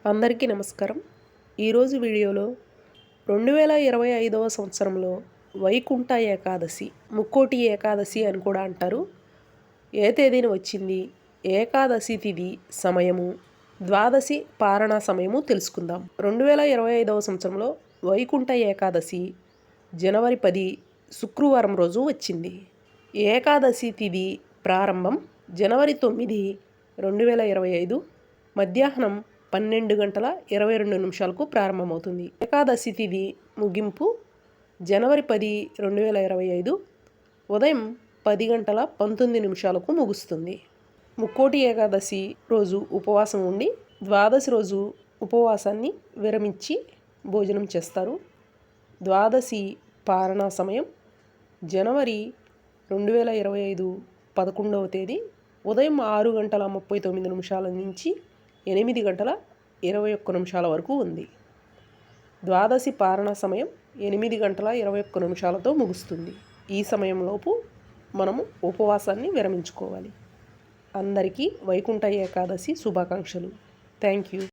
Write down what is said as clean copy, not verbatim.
అందరికీ నమస్కారం. ఈరోజు వీడియోలో 2025వ సంవత్సరంలో వైకుంఠ ఏకాదశి, ముక్కోటి ఏకాదశి అని కూడా అంటారు. ఏ తేదీన వచ్చింది, ఏకాదశి తిథి, సమయము, ద్వాదశి పారణ సమయము తెలుసుకుందాం. 2025వ సంవత్సరంలో వైకుంఠ ఏకాదశి జనవరి 10 శుక్రవారం రోజు వచ్చింది. ఏకాదశి తిథి ప్రారంభం జనవరి 9, 2025 మధ్యాహ్నం 12:22 ప్రారంభమవుతుంది. ఏకాదశి తిథి ముగింపు జనవరి 10, 2025 ఉదయం 10:19 ముగుస్తుంది. ముక్కోటి ఏకాదశి రోజు ఉపవాసం ఉండి ద్వాదశి రోజు ఉపవాసాన్ని విరమించి భోజనం చేస్తారు. ద్వాదశి పారణ సమయం జనవరి 2025 11వ తేదీ ఉదయం 6:39 నుంచి 8:21 వరకు ఉంది. ద్వాదశి పారణ సమయం 8:21 ముగుస్తుంది. ఈ సమయంలోపు మనము ఉపవాసాన్ని విరమించుకోవాలి. అందరికీ వైకుంఠ ఏకాదశి శుభాకాంక్షలు. Thank you.